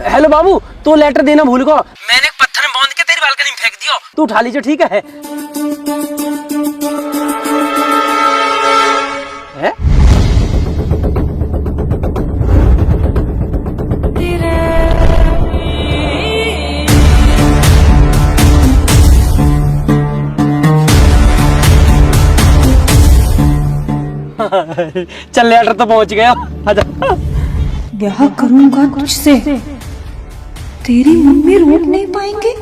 Hello बाबू, तू letter देना भूल गो। मैंने एक पत्थर में बांध के तेरी बालकनी में फेंक दियो, तू उठा लीजिए, ठीक है? चल लेटर तो पहुंच गया। आजा। ब्याह करूंगा तुझसे, तेरी मम्मी रोक नहीं पाएंगे।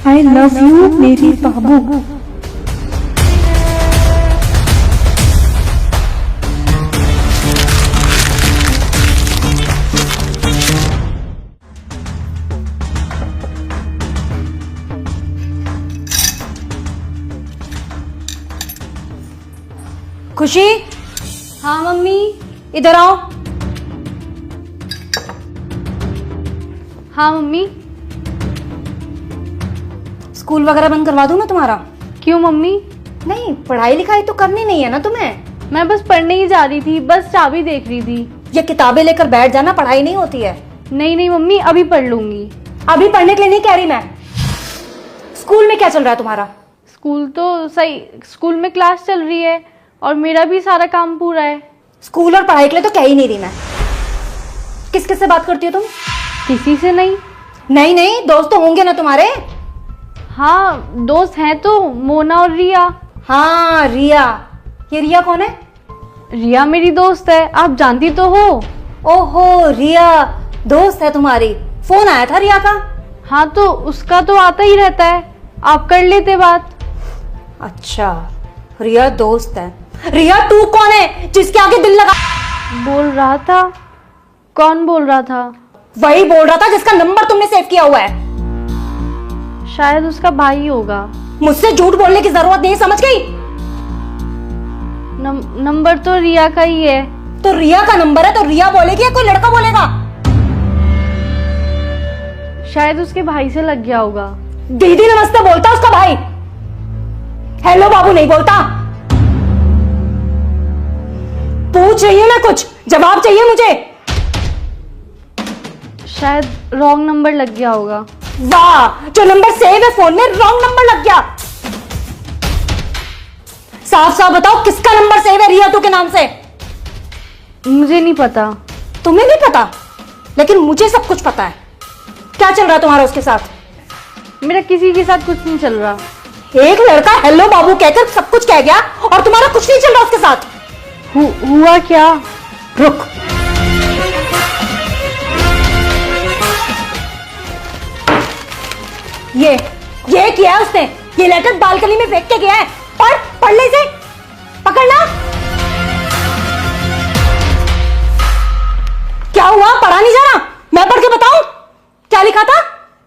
आई लव यू मेरी बाबू। खुशी, हाँ मम्मी। इधर आओ। हाँ मम्मी। स्कूल वगैरह बंद करवा दूं मैं तुम्हारा? क्यों मम्मी? नहीं, पढ़ाई लिखाई तो करनी नहीं है ना तुम्हें? मैं बस पढ़ने ही जा रही थी, बस चाबी देख रही थी। ये किताबें लेकर बैठ जाना, पढ़ाई नहीं होती है। नहीं नहीं मम्मी, अभी पढ़ लूंगी। अभी पढ़ने के लिए नहीं कह रही मैं। स्कूल में क्या चल रहा है तुम्हारा? स्कूल तो सही, स्कूल में क्लास चल रही है और मेरा भी सारा काम पूरा है। स्कूल और पढ़ाई के लिए तो कह ही नहीं रही मैं। किस किस से बात करती हो तुम? किसी से नहीं। नहीं नहीं, दोस्त तो होंगे ना तुम्हारे? हाँ दोस्त हैं तो, मोना और रिया। हाँ रिया। ये रिया कौन है? रिया मेरी दोस्त है, आप जानती तो हो। ओहो, रिया दोस्त है तुम्हारी। फोन आया था रिया का? हाँ तो उसका तो आता ही रहता है, आप कर लेते बात। अच्छा, रिया दोस्त है। रिया तू कौन है जिसके आगे दिल लगा? बोल रहा था। कौन बोल रहा था? वही बोल रहा था जिसका नंबर तुमने सेव किया हुआ है। शायद उसका भाई होगा। मुझसे झूठ बोलने की जरूरत नहीं, समझ गई? नंबर तो रिया का ही है। तो रिया का नंबर है तो रिया बोलेगी या कोई लड़का बोलेगा? शायद उसके भाई से लग गया होगा। दीदी नमस्ते बोलता उसका भाई, हेलो बाबू नहीं बोलता। पूछ रही हूं मैं, कुछ जवाब चाहिए मुझे। शायद रॉन्ग नंबर लग गया होगा। वाह, जो नंबर सेव है फोन में रॉन्ग नंबर लग गया। साफ साफ बताओ किसका नंबर सेव है रिया तू के नाम से? मुझे नहीं पता। तुम्हें नहीं पता? लेकिन मुझे सब कुछ पता है। क्या चल रहा है तुम्हारा उसके साथ? मेरा किसी के साथ कुछ नहीं चल रहा। एक लड़का हेलो बाबू कहकर सब कुछ कह गया और तुम्हारा कुछ नहीं चल रहा उसके साथ। हुआ क्या? रुक, ये किया है उसने। ये लेटर बालकनी में फेंक के गया है। पढ़ ले इसे, पकड़ना। क्या हुआ, पढ़ा नहीं जा रहा? मैं पढ़ के बताऊं क्या लिखा था?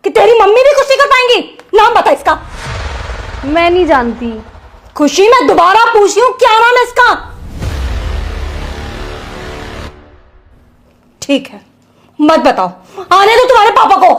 कि तेरी मम्मी भी कुछ नहीं कर पाएंगी। नाम बता इसका। मैं नहीं जानती। खुशी, मैं दोबारा पूछ रही हूं क्या नाम है इसका? ठीक है, मत बताओ, आने दो तुम्हारे पापा को।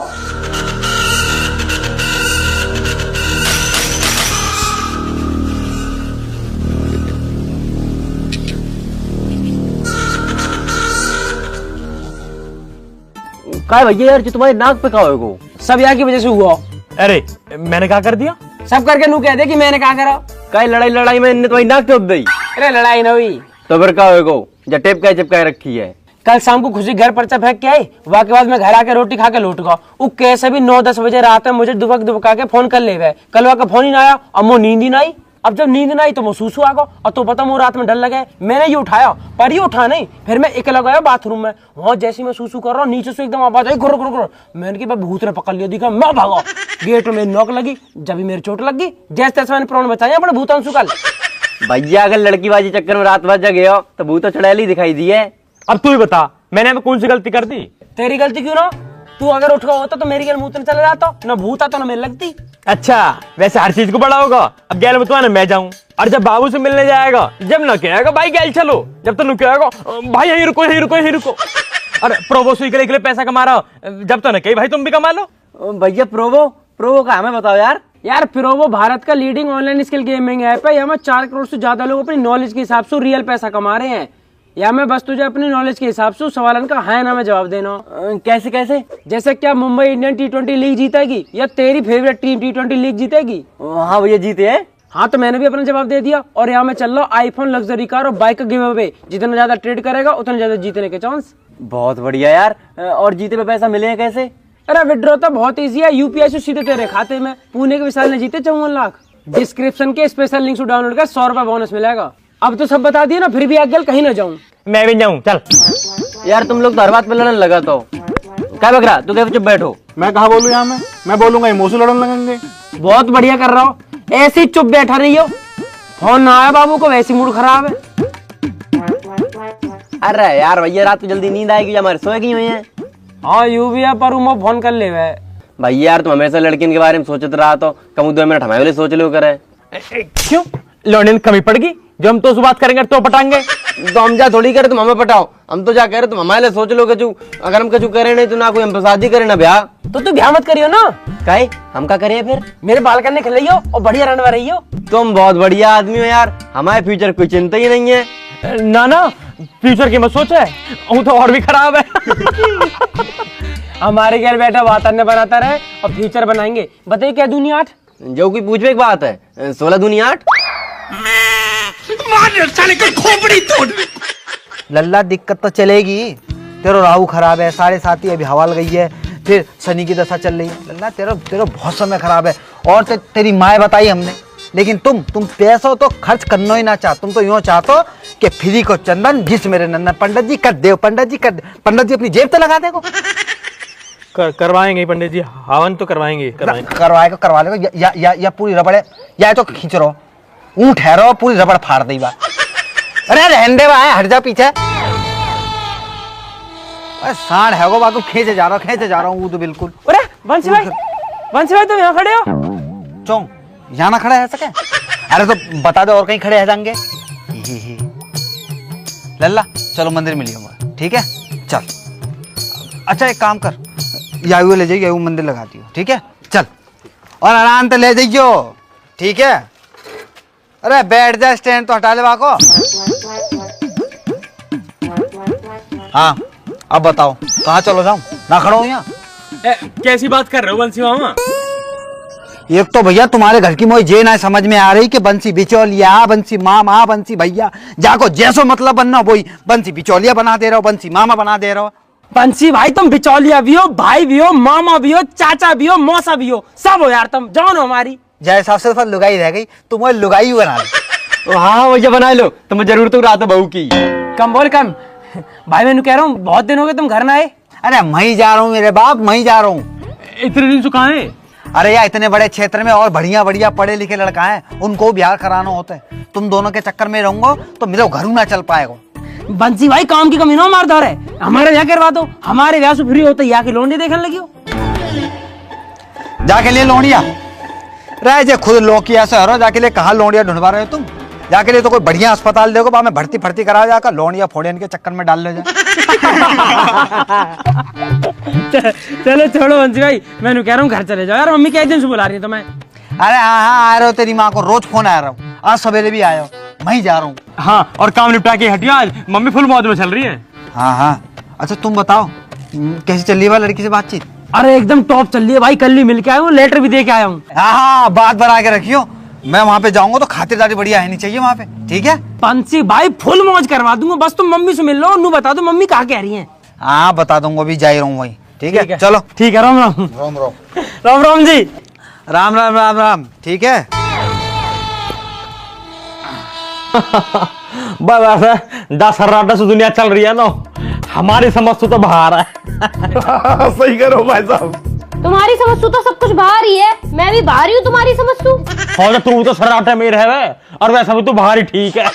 काय भैया यार, जो तुम्हारी नाक पे कहा हो सब यहाँ की वजह से हुआ। अरे मैंने क्या कर दिया? सब करके नू कह दे कि मैंने क्या करा। काय लड़ाई में इनने तुम्हारी नाक टोप दी। अरे लड़ाई ना हुई तो फिर क्या होगा? जब टेप का चिपका रखी है। कल शाम को खुशी घर पर फेंक के आई, वहाँ के बाद मैं घर आके रोटी खा के लौट गया। वो कैसे भी 9-10 बजे रात में मुझे दुबका के फोन कर ले गए। कल वहाँ का फोन ही ना आया, अब वो नींद ही ना आई। अब जब नींद ना आई तो मैं सूसू आ गया और तो पता वो रात में डर लगे। मैंने ये उठाया पर ये उठा नहीं। फिर मैं अकेला गया बाथरूम में। वहां जैसे मैं सूसू कर रहा हूँ नीचे से एकदम आवाज आई, गुर गुर गुर। मैंने कि भूत ने पकड़ लिया, दिखा मैं भागा। गेट में नॉक लगी, जब मेरी चोट लग गई। जैसे तैसे मैंने प्राण बचाया अपने भूतांशु कल। भैया अगर लड़की बाजी चक्कर में रात भर जगे हो तो भूत चुड़ैल दिखाई दी है। अब तू ही बता, मैंने अब कौन सी गलती कर दी? तेरी गलती क्यों ना? तू अगर उठ गया होता तो मेरी गल मुंह चले जाता, ना भूत आता ना मेरे लगती। अच्छा, वैसे हर चीज को बड़ा होगा। अब गैल में तो ना मैं जाऊं, और जब बाबू से मिलने जाएगा, जब ना कहेगा भाई गैल चलो, जब तो कहेगा भाई यहीं रुको यहीं रुको यहीं रुको। अरे प्रोवो सुई के लिए पैसा कमा रहा, जब तो ना कही भाई तुम भी कमा लो। भैया प्रोवो का हमें बताओ यार। यार प्रोवो भारत का leading online skill gaming app है। यहाँ 4 करोड़ से ज्यादा लोग अपनी नॉलेज के हिसाब से रियल पैसा कमा रहे हैं। या मैं बस तुझे अपनी नॉलेज के हिसाब से उस सवालन का हाँ या ना में जवाब देना। कैसे कैसे? जैसे क्या मुंबई इंडियन T20 लीग जीतेगी या तेरी फेवरेट टीम T20 लीग जीतेगी? हाँ भैया जीते हैं। हाँ तो मैंने भी अपना जवाब दे दिया। और यहाँ मैं चल रहा हूँ आईफोन, लग्जरी कार और बाइक का गिव अवे। जितना ज्यादा ट्रेड करेगा उतना ज्यादा जीतने के चांस। बहुत बढ़िया यार। और जीते पे पैसा मिले हैं कैसे? अरे विड्रॉ तो बहुत इजी है, यूपीआई से सीधे तेरे खाते में। पुणे के विशाल ने जीते 54 लाख। डिस्क्रिप्शन के स्पेशल लिंक से डाउनलोड कर 100 रुपए बोनस मिलेगा। अब तो सब बता दिया ना, फिर भी आगे कहीं ना जाऊं। मैं भी जाऊं चल। यार तुम लोग तो हर बात पे लड़ने लगा तो क्या बकरा, तू क्या चुप बैठो। मैं कहा बोलूं यहाँ में? मैं बोलूंगा इमोशनल लड़ने लगेंगे। बहुत बढ़िया कर रहा हो, ऐसे ही चुप बैठा रही हो। फोन ना आया बाबू को, वैसे मूड खराब है। अरे यार भैया रात को जल्दी नींद आएगी, हमारे सोए की हुई है। हाँ यू भी है, पर उमो फोन कर ले वे। भैया यार तुम हमेशा लड़कियों के बारे में सोचते रहा तो कम 2 मिनट हमारे लिए सोच लो करे। क्यों लौंडे ने कमी पड़ गई? जो हम तो उस बात करेंगे तो पटाएंगे। तो हम जा थोड़ी करे तुम हमें पटाओ, हम तो जा कह रहे तुम हमारे लिए सोच लो कचू। अगर हम कचू करे नहीं तो ना कोई हम शादी करे ना ब्याह। तो तू ब्याह मत करियो ना। काहे हम का करिए फिर? मेरे बाल करने खिलाइयो और बढ़िया रहने रही हो। तुम बहुत बढ़िया आदमी हो यार, हमारे फ्यूचर कोई चिंता ही नहीं है। ना ना फ्यूचर की मत सोचे, वो तो और भी खराब है। हमारे घर बैठा वातावरण बनाता रहे और फ्यूचर बनाएंगे। बताइए क्या दुनिया 8? जो कोई पूछवे एक बात है, 16 दूनी 8। लल्ला दिक्कत तो चलेगी। तेरा राहु खराब है, 7.5 अभी हवा गई है, फिर शनि की दशा चल रही है। लल्ला तेरा बहुत समय खराब है। और तेरी माँ बताई हमने। लेकिन तुम पैसा तो खर्च करना ही ना चाह। तुम तो यूँ चाहते कि फ्री को चंदन जिस मेरे नंदन। पंडित जी कर दे, पंडित जी कर दे। पंडित जी अपनी जेब तो लगा देगो। करवाएंगे पंडित जी, हवन तो करवाएंगे। करवा लेगा या पूरी रबड़ है, या तो खींच रहो ऊँट ठहरो पूरी रबड़ फाड़ दी बात। अरे रहने दे भाई, हट जा पीछे। अरे सांड है वो बात, खींचे जा रहा हूँ तो बिल्कुल। अरे वंशी भाई तुम यहाँ खड़े हो? चौं यहाँ ना खड़ा है सके? अरे तो बता दो और कहीं खड़े है जाएंगे। लल्ला चलो मंदिर मिलिए, ठीक है चल। अच्छा एक काम कर, यायू ले जाइए, यायू मंदिर लगा दियो, ठीक है चल। और आराम से ले जाइयो, ठीक है। अरे बैठ जा, स्टैंड तो हटा ले को। हाँ अब बताओ कहाँ चलो जाऊं? ना खड़ा हूँ यहाँ। कैसी बात कर रहे हो बंसी मामा? एक तो भैया तुम्हारे घर की मोई जे ना समझ में आ रही कि बंसी बिचौलिया, बंसी मामा, बंसी भैया। जाको जैसो मतलब बनना वही बंसी बिचौलिया बना दे रहे हो, बंसी मामा बना दे रहे हो। बंसी भाई तुम बिचौलिया भी हो, भाई भी हो, मामा भी हो, चाचा भी हो, मौसा भी हो, सब हो यार। तुम जान हो हमारी। जैसे हिसाब से लुगाई रह गई, तुम वो लुगाई बना लो। हाँ भैया बना लो, तुम जरूर तो रात बहू की। कम बोल कम। भाई मैंने कह रहा हूँ बहुत दिन हो गए तुम घर ना आए। अरे मैं जा रहा हूँ मेरे बाप, मैं जा रहा हूँ। इतने दिन से कहाँ है? अरे यार इतने बड़े क्षेत्र में और बढ़िया बढ़िया पढ़े लिखे लड़का है, उनको बिहार कराना होता है। तुम दोनों के चक्कर में रहूंगा तो मेरे घर ना चल पाएगा। बंसी भाई काम की कमी ना मारदार है, हमारे यहाँ करवा दो। हमारे यहाँ से फ्री होता है, यहाँ की लोंडी देखने लगी हो। जाके लिए लोंडिया रह जे खुद लोकिया से हरो, जाके लिए कहाँ लोंडिया ढूंढवा रहे हो तुम? जाके लिए तो कोई बढ़िया अस्पताल देखो, बाद में भर्ती करा जाकर लोंडिया फोड़ियन के चक्कर में डाल ले जा। चलो छोड़ो बंसी भाई, मैं कह रहा हूँ घर चले जाओ यार। मम्मी क्या दिन से बुला रही है तुम्हें? अरे हाँ आ रहे हो, तेरी माँ को रोज फोन आ रहा हूँ। आज सवेरे भी आया हो, मैं जा रहा हूँ। हाँ और काम निपटा के हटियो, आज मम्मी फुल मौज में चल रही है। हाँ अच्छा तुम बताओ कैसी चल रही है लड़की से बातचीत? अरे एकदम टॉप चल रही है भाई, कल ही मिल के आया हूँ, लेटर भी दे के आया हूँ। हाँ बात बना के रखियो, मैं वहाँ पे जाऊंगा तो खातिरदारी बढ़िया है नहीं चाहिए वहाँ पे, ठीक है? बंसी भाई फुल मौज करवा दूंगा, बस तुम मम्मी से मिल लो, नू बता दो मम्मी कहाँ कह रही है। हाँ बता दूंगा, अभी जा ही रहा हूँ वही, ठीक है चलो। ठीक है, राम राम। राम राम राम राम जी। राम राम राम राम, ठीक है। बस 10 से दुनिया चल रही है ना, हमारी समझ तो बाहर है। सही करो भाई साहब। तुम्हारी समझ तो सब कुछ बाहर ही है, मैं भी बाहर ही हूँ तुम्हारी समझ तू। और तू तो सराटे में रहे और वैसा भी तू बाहर ही ठीक है।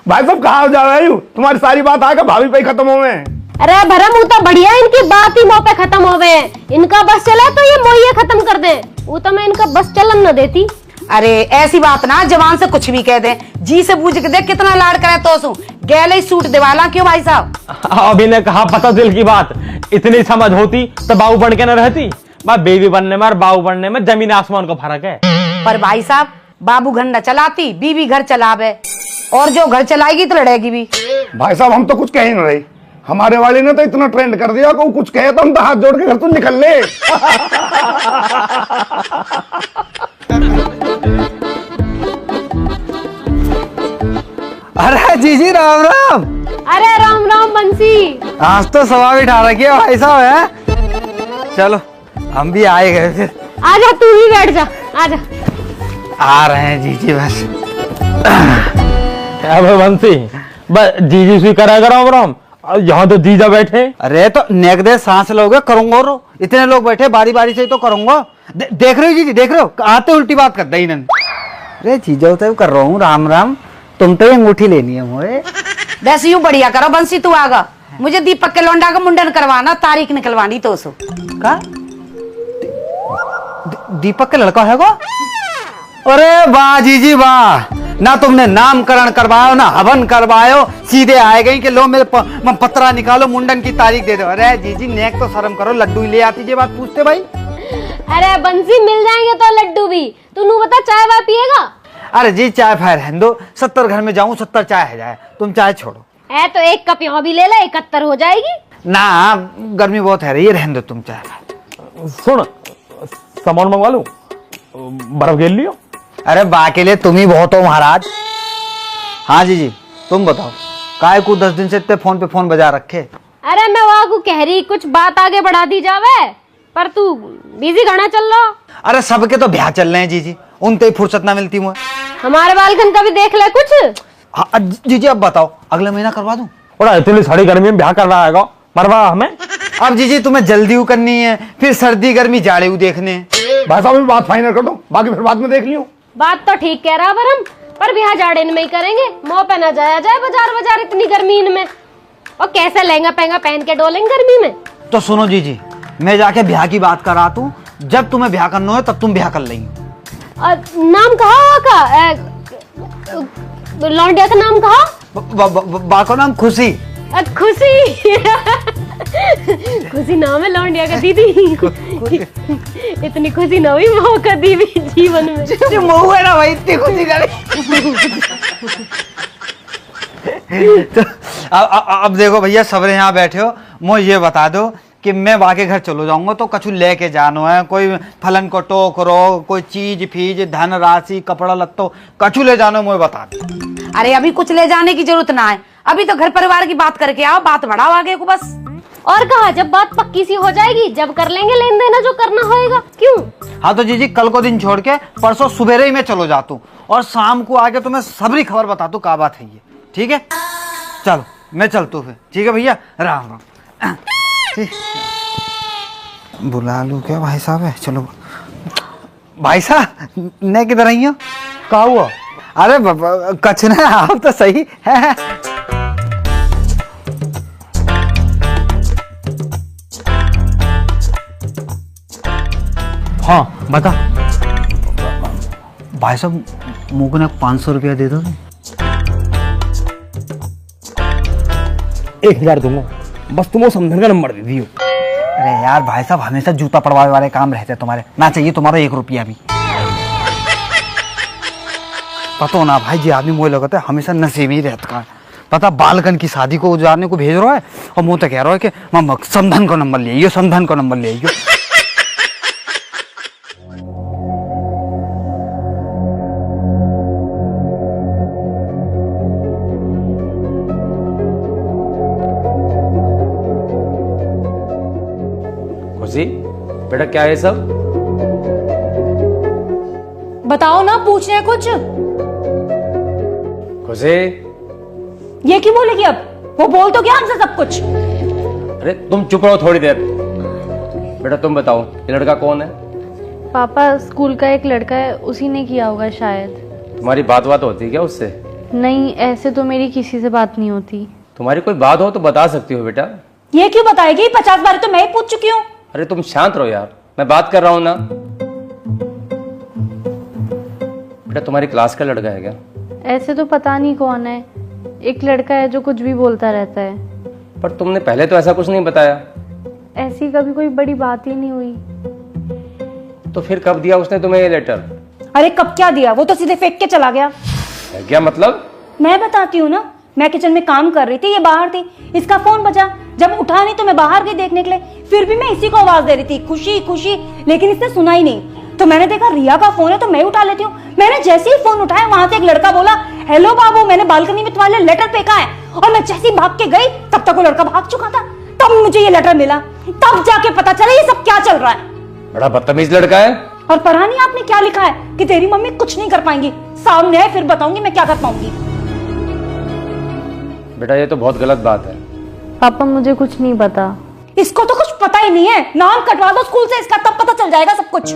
भाई साहब कहाँ जा रहे हो? तुम्हारी सारी बात आकर भाभी पे खत्म हो गए। अरे भरम वो तो बढ़िया, इनकी बात ही मुंह पे खत्म हो गए। इनका बस चला तो ये मोहिए खत्म कर दे, वो तो मैं इनका बस चलन न देती। अरे ऐसी बात ना जवान से कुछ भी कह दे, जी से पूछ के देख कितना लाड़ करे तो सू गैले सूट दिवाला। क्यों भाई साहब? अभी ने कहा पता दिल की बात, इतनी समझ होती तो बाबू बन के न रहती। बेबी बनने में और बाबू बनने में जमीन आसमान का फर्क है। पर भाई साहब बाबू घर न चलाती, बीवी घर चलावे। और जो घर चलाएगी तो लड़ेगी भी। भाई साहब हम तो कुछ कह ही नहीं रहे, हमारे वाले ने तो इतना ट्रेंड कर दिया कि वो कुछ कहे तो हम तो हाथ जोड़ के घर तो निकल ले। अरे जीजी राम राम। अरे राम राम बंसी। आज तो सवा भी उठा रखी है भाई साहब है। चलो हम भी आए गए फिर। आजा तू ही बैठ जा, आजा। आ रहे हैं जीजी बस। अब बंसी बस जीजी स्वीकार करो राम, यहाँ तो जीजा बैठे। अरे तो नेक दे सांस लोगे करूंगा रो, इतने लोग बैठे बारी बारी से ही तो करूंगा। देख रहे हो जीजी, देख रहे हो आते उल्टी बात कर दी इन्होंने। अरे जीजा तो कर रहा हूँ राम राम, तुम तो ये अंगूठी लेनी है मोए। वैसे यूं बढ़िया करो बंसी, तू आगा मुझे दीपक के लौंडा का मुंडन करवाना, तारीख निकलवानी तो सो का दीपक का लड़का है वो? अरे वाह जीजी वाह, ना तुमने नामकरण करवायो ना हवन करवायो, सीधे आए गई कि लो मेरे पत्रा निकालो मुंडन की तारीख दे दो। अरे जीजी नेक तो शर्म करो, लड्डू ही ले आती जे बात पूछते भाई। अरे बंसी मिल जाएंगे तो लड्डू भी, तू बता चाय वाय पिएगा? अरे जी चाय फाय रहने दो, 70 घर में जाऊं 70 चाय है जाए, तुम चाय छोड़ो। है तो एक कप यहाँ भी ले ले, 71 हो जाएगी। ना गर्मी बहुत है रही, रहने दो तुम चाय। सुन सामान मंगवा लूं, बर्फ घेर लियो। अरे बा के लिए तुम ही बहुत हो महाराज। हाँ जीजी तुम बताओ, काय को 10 दिन से इतने फोन पे फोन बजा रखे। अरे मैं वहाँ को कह रही कुछ बात आगे बढ़ा दी जावे, पर तू बिजी घना चल रहा। अरे सबके तो ब्याह चल रहे हैं जीजी, उनते ही फुर्सत ना मिलती मुझे। हमारे बालकन का भी देख ले कुछ। हाँ जीजी अब बताओ, अगले महीना करवा दूं? और इतनी सारी गर्मी में ब्याह कर रहा है मरवा हमें। अब जीजी तुम्हें जल्दी करनी है, फिर सर्दी गर्मी जाड़े देखने हैं। भाई साहब बात फाइनल कर दो, बाकी फिर बाद में देख लियो। बात तो ठीक कह रहा बरम, पर ब्याह जाड़े में ही करेंगे, मुंह पे ना जाया जाए बाजार बाजार इतनी गर्मी में। और कैसे लहंगा पहंगा पहन के डोलेंगे गर्मी में। तो सुनो जीजी, मैं जाके ब्याह की बात करा तू, जब तुम्हें ब्याह करना है तब तुम ब्याह कर लेंगे। नाम कहा का? लौंडिया का नाम कहा? बा का नाम खुशी। खुशी। खुशी नाम है लौंडिया का दीदी। इतनी खुशी ना हुई मौका दी भी जीवन में। मऊ है ना भाई, इतनी खुशी करे। तो अब देखो भैया सबरे यहाँ बैठे हो, मुझे ये बता दो कि मैं वहाँ के घर चलो जाऊंगा तो कछु लेके जानो है, कोई फलन को टोकरो, कोई चीज फीज धन राशि कपड़ा लत्तो कछु ले जानो, मुझे बता दो। अरे अभी कुछ ले जाने की जरूरत ना है, अभी तो घर परिवार की बात करके आओ, बात बढ़ाओ आगे को बस। और कहा जब बात पक्की सी हो जाएगी जब कर लेंगे लेन देना जो करना होएगा। क्यों? हाँ तो जीजी कल को दिन छोड़ के परसों सुबह ही मैं चलो जाता हूँ, और शाम को आके तुम्हें सबरी खबर बता दू क्या बात है ये, ठीक है? चलो मैं चलता हूँ फिर, ठीक है भैया, राम राम। बुला लूं क्या भाई साहब है? चलो भाई साहब ने किधर आई हो? क्या हुआ? अरे कछ ना, आप तो सही है। हाँ बता। भाई साहब मुझे ना 500 रुपया दे दो। 1000 दूंगा, बस तुम वो समझन का नंबर दे दियो। अरे यार भाई साहब हमेशा जूता पड़वाने वाले काम रहते हैं तुम्हारे, ना चाहिए तुम्हारा 1 रुपया भी। पता ना भाई जी, आदमी मुझे लगता है हमेशा नशे में ही रहता है। पता बालकन की शादी को उजारने को भेज रहा है और मुझे तो कह रहा है कि मामा समधन का नंबर ले आइयो, समधन का नंबर ले आइयो। खुशी बेटा क्या है सब? बताओ ना, पूछ रहे कुछ। खुशी ये क्यों बोलेगी अब? वो बोल तो क्या हमसे सब कुछ। अरे तुम चुप रहो थोड़ी देर। बेटा तुम बताओ ये लड़का कौन है? पापा स्कूल का एक लड़का है, उसी ने किया होगा शायद। तुम्हारी बात होती है क्या उससे? नहीं, ऐसे तो मेरी किसी से बात नहीं होती। तुम्हारी कोई बात हो तो बता सकती हो बेटा। ये क्यों बताएगी? 50 बार तो मैं ही पूछ चुकी हूँ। अरे तुम शांत रहो यार, मैं बात कर रहा हूं ना। बेटा तुम्हारी क्लास का लड़का है क्या? ऐसे तो पता नहीं कौन है, एक लड़का है जो कुछ भी बोलता रहता है। पर तुमने पहले तो ऐसा कुछ नहीं बताया। ऐसी कभी कोई बड़ी बात ही नहीं हुई। तो फिर कब दिया उसने तुम्हें ये लेटर? अरे कब क्या दिया, वो तो सीधे फेंक के चला गया। है क्या मतलब? मैं बताती हूँ ना, मैं किचन में काम कर रही थी, ये बाहर थी, इसका फोन बजा, जब उठा नहीं तो मैं बाहर गई देखने के लिए, फिर भी मैं इसी को आवाज दे रही थी खुशी खुशी, लेकिन इसने सुना ही नहीं। तो मैंने देखा रिया का फोन है तो मैं उठा लेती हूँ। मैंने जैसे ही फोन उठाया वहां से एक लड़का बोला, हेलो बाबू, मैंने बालकनी में तुम्हारे लिए लेटर फेंका है। और मैं जैसे ही भाग के गई तब तक वो लड़का भाग चुका था। तब मुझे ये लेटर मिला, तब जाके पता चला ये सब क्या चल रहा है। बड़ा बदतमीज लड़का है। और पढ़ा नहीं आपने क्या लिखा है कि तेरी मम्मी कुछ नहीं कर पाएंगी, सामने है फिर बताऊंगी मैं क्या कर पाऊंगी। बेटा ये तो बहुत गलत बात है। पापा मुझे कुछ नहीं पता। इसको तो कुछ पता ही नहीं है, नाम कटवा दो स्कूल से इसका, तब पता चल जाएगा सब कुछ।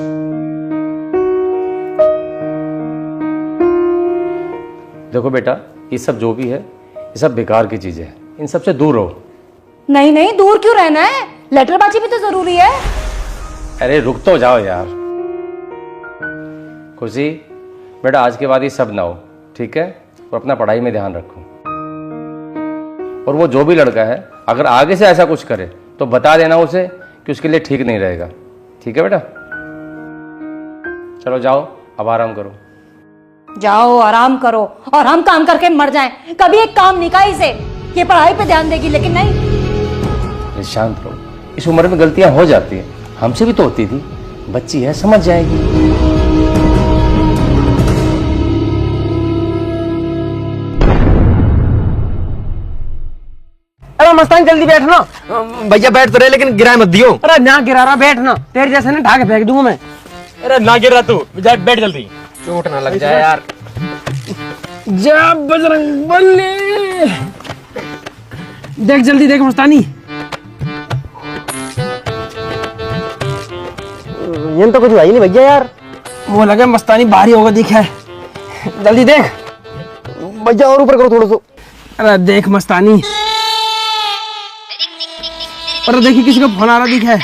देखो बेटा, ये सब जो भी है ये सब बेकार की चीजें हैं, इन सब से दूर रहो। नहीं नहीं, दूर क्यों रहना है, लेटरबाजी भी तो जरूरी है। अरे रुक तो जाओ यार। खुशी बेटा, आज के बाद ये सब ना हो, ठीक है? और अपना पढ़ाई में ध्यान रखो। और वो जो भी लड़का है अगर आगे से ऐसा कुछ करे तो बता देना उसे कि उसके लिए ठीक नहीं रहेगा, ठीक है बेटा? चलो जाओ, अब आराम करो। जाओ आराम करो और हम काम करके मर जाएं। कभी एक काम नहीं कहा इसे, ये पढ़ाई पे ध्यान देगी, लेकिन नहीं। शांत रहो, इस उम्र में गलतियां हो जाती हैं, हमसे भी तो होती थी। बच्ची है, समझ जाएगी। अरे मस्तान जल्दी बैठना। भैया बैठ तो रहे लेकिन गिराए मत दियो। अरे ना गिरा रहा, बैठना, तेरे जैसे ना ढाके फेंक दूंगा मैं। अरे ना गिर रहा तू, जा बैठ जल्दी। चोट ना लग जाए यार। जा बजरंग बली, देख जल्दी देख मस्तानी। ये तो कुछ हुआ ही नहीं भैया यार। वो लगे मस्तानी भारी होगा, दिखा है, जल्दी देख भैया, और ऊपर करो थोड़ा सा। अरे देख मस्तानी, अरे देखिए किसी का फोन आ रहा दिखा है।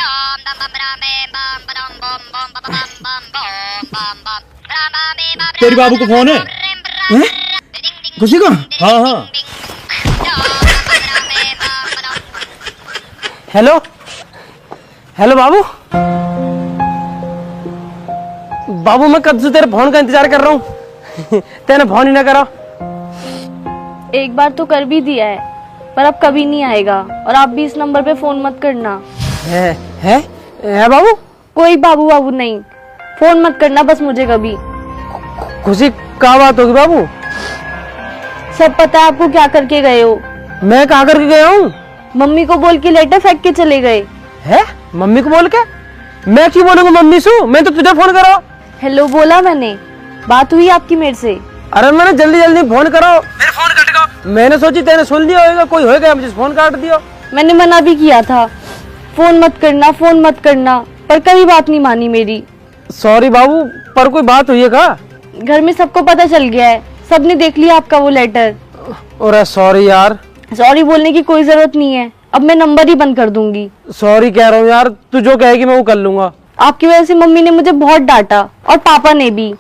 तेरे बाबू को फोन है? खुशी को? हाँ हाँ। हेलो हेलो बाबू। बाबू मैं कब से तेरे फोन का इंतजार कर रहा हूँ, तेने फोन ही ना करा। एक बार तो कर भी दिया है, पर अब कभी नहीं आएगा। और आप भी इस नंबर पे फोन मत करना। है बाबू? कोई बाबू बाबू नहीं, फोन मत करना बस मुझे कभी। खुशी क्या बात होगी बाबू? सब पता है आपको क्या करके गए हो। मैं कहाँ करके गया हूँ? मम्मी को बोल के लेटर फेंक के चले गए। है? मम्मी को बोल के? मैं क्यों बोलूंगा मम्मी से? मैं तो तुझे फोन करा। हेलो बोला मैंने, बात हुई आपकी मेरे से। अरे मैंने जल्दी जल्दी फोन करो, मेरा फोन कट गया। मैंने सोची तेने सुन लिया होगा, कोई होगा मुझे फोन काट दिया। मैंने मना भी किया था, फोन मत करना फोन मत करना, पर कभी बात नहीं मानी मेरी। सॉरी बाबू, पर कोई बात हुई है क्या? घर में सबको पता चल गया है, सबने देख लिया आपका वो लेटर। अरे सॉरी यार। सॉरी बोलने की कोई जरूरत नहीं है, अब मैं नंबर ही बंद कर दूंगी। सॉरी कह रहा हूँ यार, तू जो कहेगी मैं वो कर लूंगा। आपकी वजह से मम्मी ने मुझे बहुत डांटा और पापा ने भी।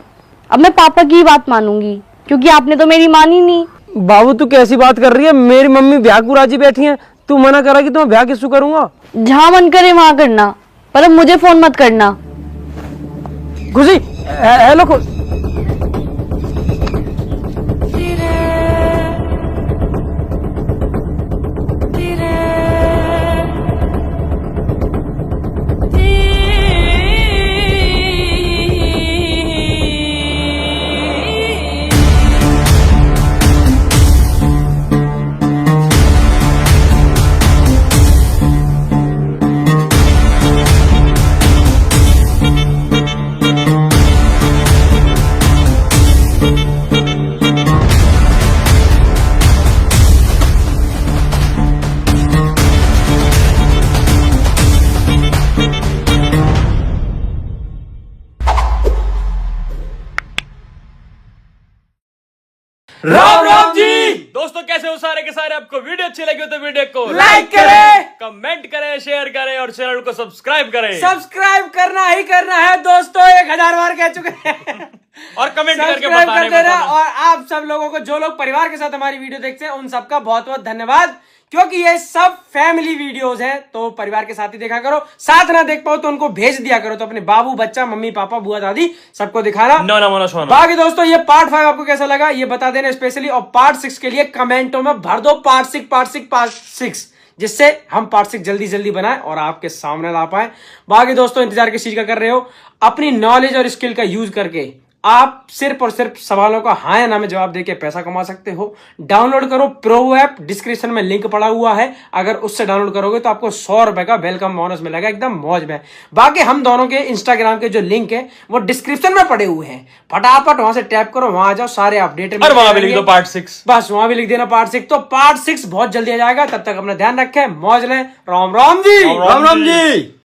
अब मैं पापा की ही बात मानूंगी, क्योंकि आपने तो मेरी मानी नहीं। बाबू तू कैसी बात कर रही है? मेरी मम्मी ब्याह को राजी बैठी है, तू मना करा कि तो मैं ब्याह किससे करूंगा? जहाँ मन करे वहाँ करना, पर अब मुझे फोन मत करना। खुशी हेलो राम राम जी। दोस्तों कैसे हो सारे के सारे? आपको वीडियो अच्छी लगी हो तो वीडियो को लाइक करें, कमेंट करें, शेयर करें और चैनल को सब्सक्राइब करें। सब्सक्राइब करना ही करना है दोस्तों, 1000 बार कह चुके हैं। और कमेंट करके सब्सक्राइब बताने कर देना। में और आप सब लोगों को, जो लोग परिवार के साथ हमारी वीडियो देखते हैं, उन सबका बहुत बहुत धन्यवाद, क्योंकि ये सब फैमिली वीडियोस हैं, तो परिवार के साथ ही देखा करो। साथ ना देख पाओ तो उनको भेज दिया करो, तो अपने बाबू बच्चा मम्मी पापा बुआ दादी सबको दिखाना। ना मोना सोना। बाकी दोस्तों ये पार्ट 5 आपको कैसा लगा ये बता देना स्पेशली, और पार्ट 6 के लिए कमेंटों में भर दो पार्ट 6, जिससे हम पार्ट 6 जल्दी जल्दी बनाएं और आपके सामने ला पाए। बाकी दोस्तों इंतजार किस चीज का कर रहे हो? अपनी नॉलेज और स्किल का यूज करके आप सिर्फ और सिर्फ सवालों का हाँ या ना में जवाब देके पैसा कमा सकते हो। डाउनलोड करो प्रो ऐप, डिस्क्रिप्शन में लिंक पड़ा हुआ है। अगर उससे डाउनलोड करोगे तो आपको 100 रुपए का वेलकम बोनस मिलेगा, एकदम मौज में। बाकी हम दोनों के इंस्टाग्राम के जो लिंक है वो डिस्क्रिप्शन में पड़े हुए हैं, फटाफट वहां से टैप करो, वहां आ जाओ, सारे अपडेट। और वहां भी लिख दो पार्ट 6, बस वहां भी लिख देना पार्ट 6। तो पार्ट 6 बहुत जल्दी आ जाएगा, तब तक अपना ध्यान रखें, मौज लें। राम राम जी। राम राम जी।